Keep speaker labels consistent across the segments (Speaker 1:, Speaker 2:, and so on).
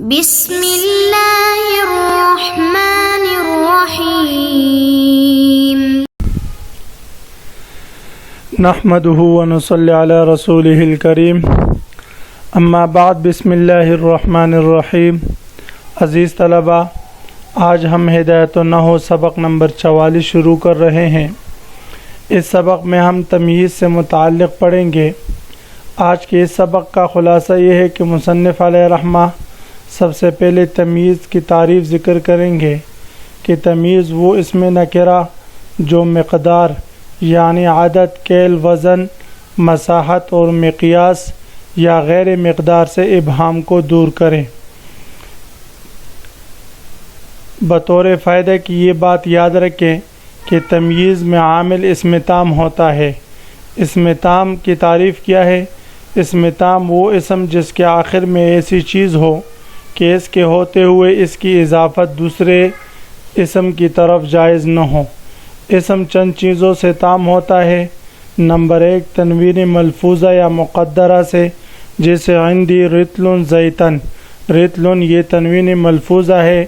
Speaker 1: بسم اللہ الرحمن الرحیم
Speaker 2: نحمده ونصلی علی رسوله الکریم اما بعد بسم اللہ الرحمن الرحیم۔ عزیز طلبہ، آج ہم ہدایت النحو سبق نمبر 44 شروع کر رہے ہیں۔ اس سبق میں ہم تمییز سے متعلق پڑھیں گے۔ آج کے اس سبق کا خلاصہ یہ ہے کہ مصنف علیہ رحمہ سب سے پہلے تمییز کی تعریف ذکر کریں گے کہ تمییز وہ اسم نکرہ جو مقدار یعنی عدد، کیل، وزن، مساحت اور مقیاس یا غیر مقدار سے ابہام کو دور کرے۔ بطور فائدہ کی یہ بات یاد رکھیں کہ تمییز میں عامل اسم تام ہوتا ہے۔ اسم تام کی تعریف کیا ہے؟ اسم تام وہ اسم جس کے آخر میں ایسی چیز ہو کہ اس کے ہوتے ہوئے اس کی اضافت دوسرے اسم کی طرف جائز نہ ہو۔ اسم چند چیزوں سے تام ہوتا ہے۔ نمبر 1 تنوین ملفوظہ یا مقدرہ سے، جیسے عندی رطل زیتن۔ رطل یہ تنوین ملفوظہ ہے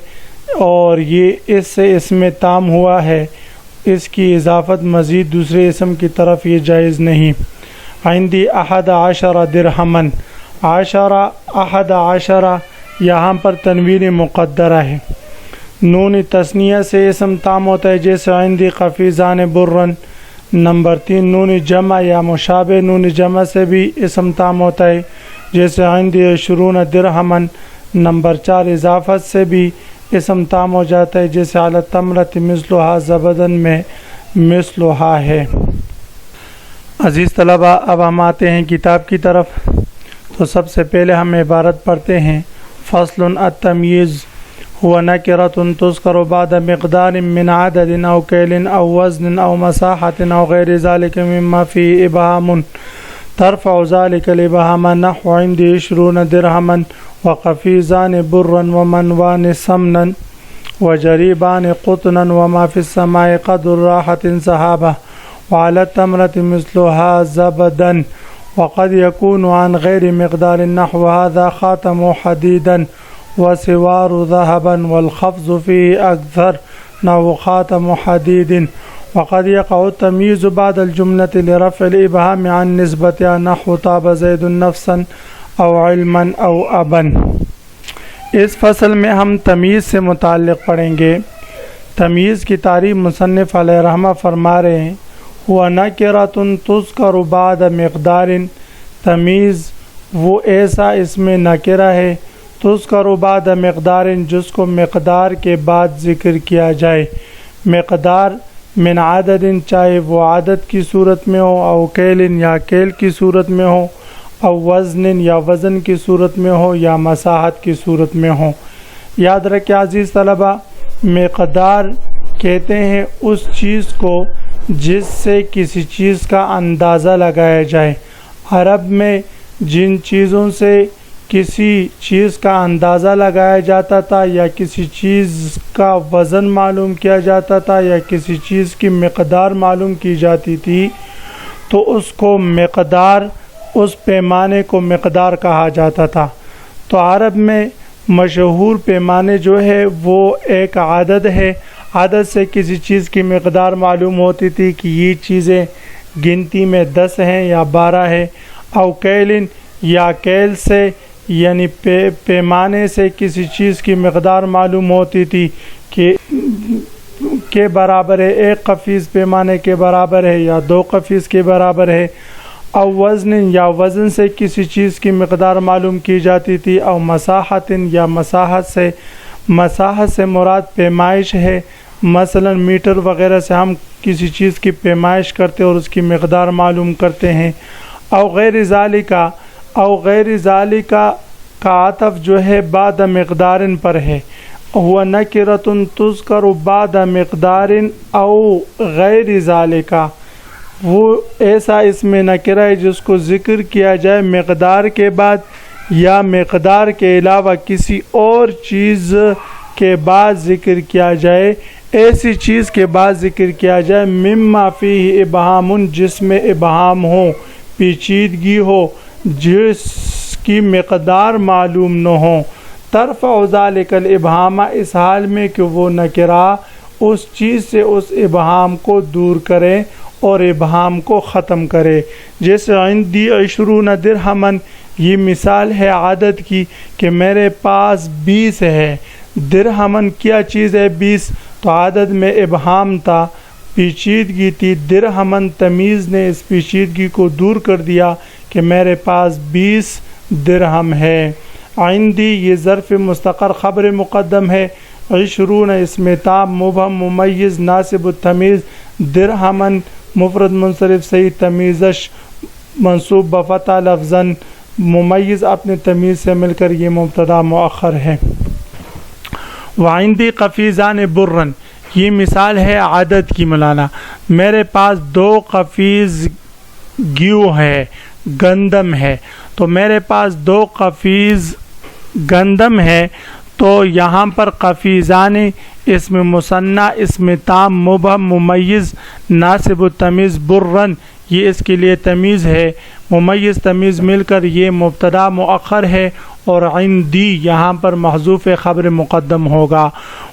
Speaker 2: اور یہ اس سے اسم تام ہوا ہے، اس کی اضافت مزید دوسرے اسم کی طرف یہ جائز نہیں۔ عندی 11 درہمن۔ عشرہ، 11 یہاں پر تنوین مقدرہ ہے۔ نون تثنیہ سے اسم تام ہوتا ہے، جیسے عندی قفیزان برن۔ نمبر 3 نون جمع یا مشابہ نون جمع سے بھی اسم تام ہوتا ہے، جیسے عندی 20 درہمن۔ نمبر 4 اضافت سے بھی اسم تام ہو جاتا ہے، جیسے علی التمرۃ مثلھا زبدن میں مثلھا ہے۔ عزیز طلبہ، اب ہم آتے ہیں کتاب کی طرف۔ تو سب سے پہلے ہم عبارت پڑھتے ہیں۔ فصل التمییز هو نکرۃ تذکر بعد مقدار من عدد او کیل او وزن او مساحت او غیر ذلك مما فيه ابہام ترفع ذلك الابہام نحو عندي 20 درہما وقفیزان برا ومنوان سمنا وجریبان قطنا وما في السماء قدر راحة سحابة وعلى التمرة مثلها زبدا وقد يكون عن غير مقدار نحو هذا خاتم حديدا وسوار ذهبا والخفض فيه أكثر نحو خاتم حديد وقد يقع التمييز بعد الجملة لرفع الإبهام عن نسبتها نحو طاب زيد نفسا أو علما أو أبا۔ اس فصل میں ہم تمییز سے متعلق پڑھیں گے۔ تمییز کی تعریف مصنف علیہ رحمہ فرما رہے ہیں، ہوا نکرۃ تذکر بعد مقدار۔ تمییز وہ ایسا اسم نکرہ ہے، تذکر بعد مقدار، جس کو مقدار کے بعد ذکر کیا جائے۔ مقدار من عدد، چاہے وہ عدد کی صورت میں ہو، او کیل یا کیل کی صورت میں ہو، او وزن یا وزن کی صورت میں ہو، یا مساحت کی صورت میں ہو۔ یاد رکھیں عزیز طلبہ، مقدار کہتے ہیں اس چیز کو جس سے کسی چیز کا اندازہ لگایا جائے۔ عرب میں جن چیزوں سے کسی چیز کا اندازہ لگایا جاتا تھا، یا کسی چیز کا وزن معلوم کیا جاتا تھا، یا کسی چیز کی مقدار معلوم کی جاتی تھی، تو اس کو مقدار، اس پیمانے کو مقدار کہا جاتا تھا۔ تو عرب میں مشہور پیمانے جو ہے وہ ایک عدد ہے۔ عدد سے کسی چیز کی مقدار معلوم ہوتی تھی کہ یہ چیزیں گنتی میں 10 ہیں یا 12 ہے۔ او کیلن یا کیل سے یعنی پیمانے سے کسی چیز کی مقدار معلوم ہوتی تھی کہ برابر ہے، 1 قفیز پیمانے کے برابر ہے یا 2 قفیز کے برابر ہے۔ او وزن یا وزن سے کسی چیز کی مقدار معلوم کی جاتی تھی۔ او مساحت یا مساحت سے مراد پیمائش ہے۔ مثلا میٹر وغیرہ سے ہم کسی چیز کی پیمائش کرتے اور اس کی مقدار معلوم کرتے ہیں۔ او غیر ذالک کا عطف جو ہے بعد مقدار پر ہے۔ ہوا نکرۃ تذکر بعد مقدار او غیر ذالک، وہ ایسا اسم نکرہ ہے جس کو ذکر کیا جائے مقدار کے بعد یا مقدار کے علاوہ کسی اور چیز کے بعد ذکر کیا جائے، ایسی چیز کے بعد ذکر کیا جائے مما فیہ ابہام، جس میں ابہام ہو، پیچیدگی ہو، جس کی مقدار معلوم نہ ہو۔ ترفع ذالک الابہام، اس حال میں کہ وہ نکرہ اس چیز سے اس ابہام کو دور کرے اور ابہام کو ختم کرے. جیسے عندی 20 درہمن، یہ مثال ہے عدد کی کہ میرے پاس 20 ہے. درہمن کیا چیز ہے؟ 20. تو عدد میں ابہام تھا، پیچیدگی تھی. درہمن تمیز نے اس پیچیدگی کو دور کر دیا کہ میرے پاس 20 درہم ہے. عندی یہ ظرف مستقر خبر مقدم ہے. 20 اسم تام مبہم ممیز ناصب التمیز. درہمن مفرد منصرف صحیح تمیزش منصوب بفتح لفظاً. ممیز اپنے تمیز سے مل کر یہ مبتدا مؤخر ہے. وعندی قفیزان برن، یہ مثال ہے عدد کی مولانا. میرے پاس 2 قفیز گیو ہے، گندم ہے. تو میرے پاس 2 قفیز گندم ہے. تو یہاں پر قفیزان اسم مثنیٰ اسم تام مبہم ممیز ناصب التمیز برن، یہ اس کے لیے تمیز ہے. ممیز تمیز مل کر یہ مبتدا مؤخر ہے. اور عندی یہاں پر محذوف خبر مقدم ہوگا.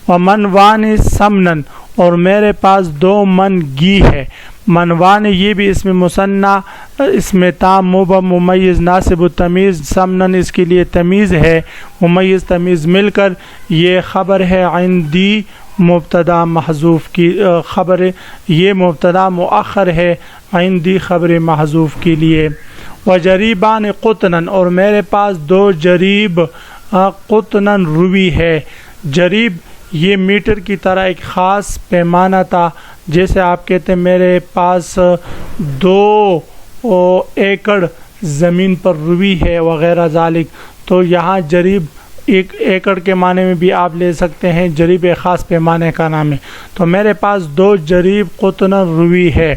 Speaker 2: ومنوان سمنن، اور میرے پاس 2 من گھی ہے. منوان یہ بھی اسم مثنیٰ اسم تام مبہم ممیز ناصب التمیز. سمنن اس کے لیے تمیز ہے. ممیز تمیز مل کر یہ خبر ہے. عندی مبتدا محذوف کی خبر، یہ مبتدا مؤخر ہے عندی خبر محذوف کے لیے. وجریبان قطنن، اور میرے پاس 2 جریب قطنن روی ہے. جریب یہ میٹر کی طرح ایک خاص پیمانہ تھا. جیسے آپ کہتے ہیں میرے پاس 2 ایکڑ زمین پر روی ہے وغیرہ ذالک. تو یہاں جریب 1 ایکڑ کے معنی میں بھی آپ لے سکتے ہیں. جریب ایک خاص پیمانے کا نام ہے. تو میرے پاس 2 جریب قطنن روی ہے.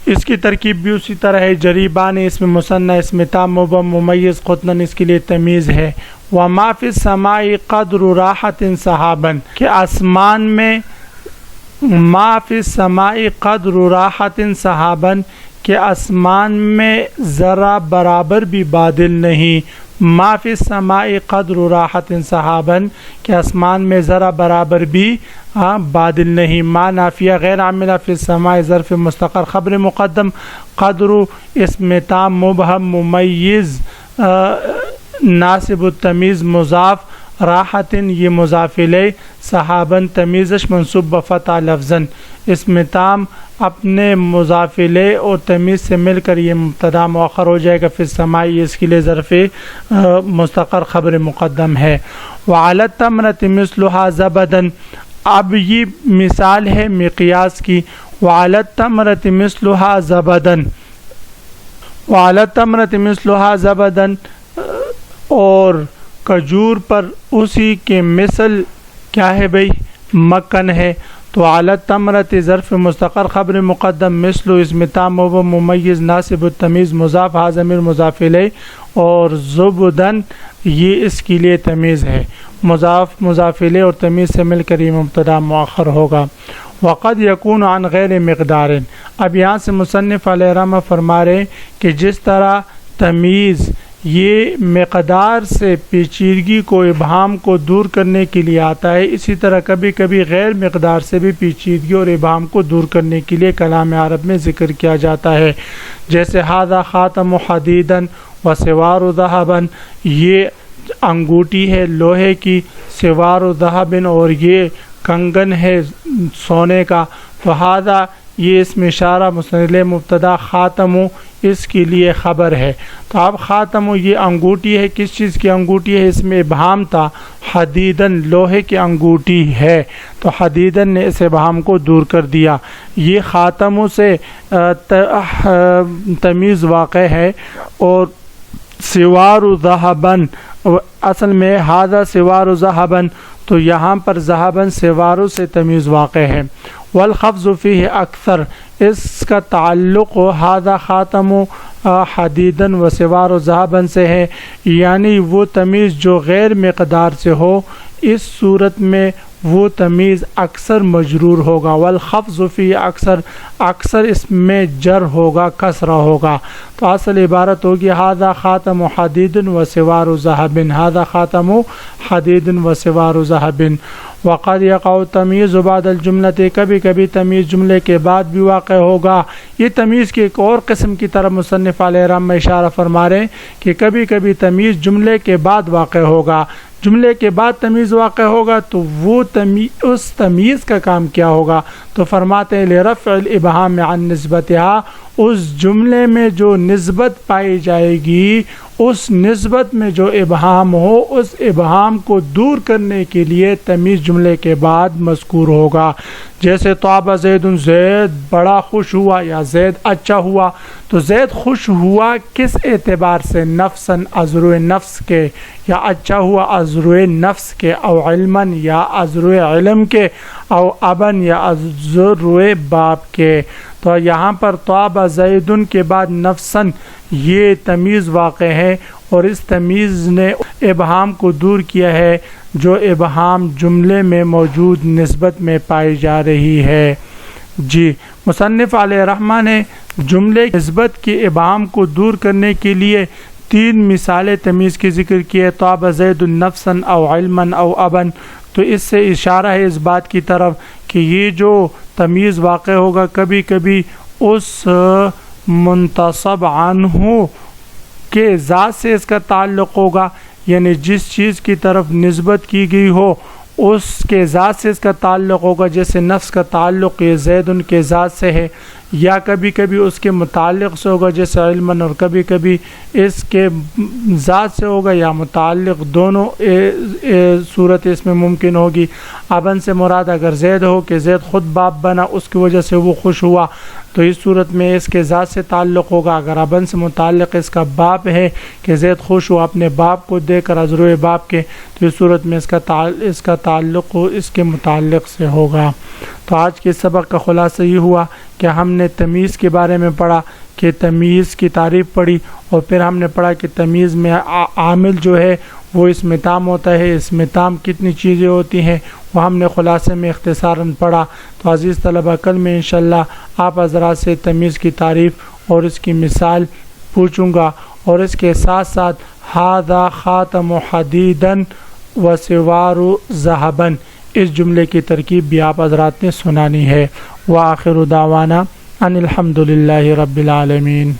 Speaker 2: اس کی ترکیب بھی اسی طرح ہے. جریبان اسم مثنیٰ اسم تام مبہم ممیز قطنن اس کے لیے تمیز ہے. وما فی السماء قدر راحت سحابن، کہ آسمان میں ما فی السماء قدر راحت سحابن، کہ آسمان میں ذرا برابر بھی بادل نہیں. ما فی السماء قدر راحت سحابن، کہ آسمان میں ذرا برابر بھی بادل نہیں. ما نافیہ غیر عاملہ فی السماء ظرف مستقر خبر مقدم. قدر اسم تام مبہم ممیز ناصب التمیز مضاف. راحتن یہ مضاف الیہ. صحابن تمیزش منصوب بفتح لفظاً. اسم تام اپنے مضاف الیہ اور تمیز سے مل کر یہ مبتدا مؤخر ہو جائے گا. فی السماء اس کے لیے ظرف مستقر خبر مقدم ہے. وعلی التمرۃ مثلھا زبدن، اب یہ مثال ہے مقیاس کی. وعلی التمرۃ مثلھا زبدن، وعلی التمرۃ مثلھا زبدن، اور کھجور پر اسی کے مثل کیا ہے بھائی؟ مکن ہے. تو علی التمرۃ ظرف مستقر خبر مقدم. مثل اسم تام مبہم ممیز ناصب التمیز مضاف ھا ضمیر مضاف الیہ. اور زبدن یہ اس کے لیے تمیز ہے. مضاف مضاف الیہ اور تمیز سے مل کر یہ مبتدا مؤخر ہوگا. وقد یکون عن غیر مقدار، اب یہاں سے مصنف علیہ رحمہ فرما رہے کہ جس طرح تمیز یہ مقدار سے پیچیدگی کو ابہام کو دور کرنے کے لیے آتا ہے، اسی طرح کبھی کبھی غیر مقدار سے بھی پیچیدگی اور ابہام کو دور کرنے کے لیے کلام عرب میں ذکر کیا جاتا ہے. جیسے ھذا خاتم حدیدن و سوار ذھبن، یہ انگوٹھی ہے لوہے کی. سوار ذھبن، اور یہ کنگن ہے سونے کا. تو ھذا یہ اسم اشارہ مسند مبتدا، خاتم اس کے لیے خبر ہے. تو اب خاتم یہ انگوٹھی ہے، کس چیز کی انگوٹھی ہے؟ اس میں ابہام تھا. حدیدن لوہے کی انگوٹھی ہے. تو حدیدن نے اس ابہام کو دور کر دیا. یہ خاتم سے تمیز واقع ہے. اور سوار ذھبن اصل میں ھذا سوار ذھبن، تو یہاں پر ذھبن سوارو سے تمیز واقع ہے. والخفض فیہ اکثر، اس کا تعلق ھذا خاتم حدیدن و سوار ذھبن سے ہے، یعنی وہ تمیز جو غیر مقدار سے ہو. اس صورت میں وہ تمیز اکثر مجرور ہوگا، والخفض فی اکثر اس میں جر ہوگا، کسرہ ہوگا۔ تو اصل عبارت ہوگی ھذا خاتم حدید و سوار ذهب، ھذا خاتم حدید و سوار ذهب۔ وقد یقع تمیز بعد الجملۃ، کبھی کبھی تمیز جملے کے بعد بھی واقع ہوگا۔ یہ تمیز کی ایک اور قسم کی طرف مصنف علیہ الرحمہ میں اشارہ فرما رہے ہیں کہ کبھی کبھی تمیز جملے کے بعد واقع ہوگا۔ جملے کے بعد تمیز واقع ہوگا تو وہ اس تمیز کا کام کیا ہوگا؟ تو فرماتے ہیں لرفع الابہام عن نسبتها، اس جملے میں جو نسبت پائی جائے گی، اس نسبت میں جو ابہام ہو، اس ابہام کو دور کرنے کے لیے تمیز جملے کے بعد مذکور ہوگا۔ جیسے طاب زید، زید بڑا خوش ہوا یا زید اچھا ہوا۔ تو زید خوش ہوا کس اعتبار سے؟ نفساً، ازروِ نفس کے، یا اچھا ہوا ازروِ نفس کے، او علماً یا ازروِ علم کے، او ابن یا ازروِ باپ کے۔ تو یہاں پر طاب زیدن کے بعد نفساً یہ تمیز واقع ہے، اور اس تمیز نے ابہام کو دور کیا ہے جو ابہام جملے میں موجود نسبت میں پائی جا رہی ہے۔ جی، مصنف علیہ الرحمہ نے جملے نسبت کے ابہام کو دور کرنے کے لیے 3 مثالیں تمیز کی ذکر کی ہے، طاب زید نفساً او علماً او ابن۔ تو اس سے اشارہ ہے اس بات کی طرف کہ یہ جو تمیز واقع ہوگا کبھی کبھی اس منتصب عنہ کے ذات سے اس کا تعلق ہوگا، یعنی جس چیز کی طرف نسبت کی گئی ہو اس کے ذات سے اس کا تعلق ہوگا، جیسے نفس کا تعلق یہ زید ان کے ذات سے ہے، یا کبھی کبھی اس کے متعلق سے ہوگا جیسے علماً، اور کبھی کبھی اس کے ذات سے ہوگا یا متعلق، دونوں صورت اس میں ممکن ہوگی۔ ابن سے مراد اگر زید ہو کہ زید خود باپ بنا، اس کی وجہ سے وہ خوش ہوا، تو اس صورت میں اس کے ذات سے تعلق ہوگا۔ اگر ابن سے متعلق اس کا باپ ہے کہ زید خوش ہوا اپنے باپ کو دے کر ازروِ باپ کے، تو اس صورت میں اس کا تعلق اس کے متعلق سے ہوگا۔ تو آج کے سبق کا خلاصہ یہ ہوا کہ ہم نے تمیز کے بارے میں پڑھا، کہ تمیز کی تعریف پڑھی، اور پھر ہم نے پڑھا کہ تمیز میں عامل جو ہے وہ اسم تام ہوتا ہے، اسم تام کتنی چیزیں ہوتی ہیں وہ ہم نے خلاصے میں اختصاراً پڑھا۔ تو عزیز طلبہ، کل میں انشاءاللہ آپ حضرات سے تمیز کی تعریف اور اس کی مثال پوچھوں گا، اور اس کے ساتھ ساتھ ھذا خاتم حدیدا و سوار ذهبا، اس جملے کی ترکیب بھی آپ حضرات نے سنانی ہے۔ وآخر دعوانا ان الحمد للہ رب العالمین۔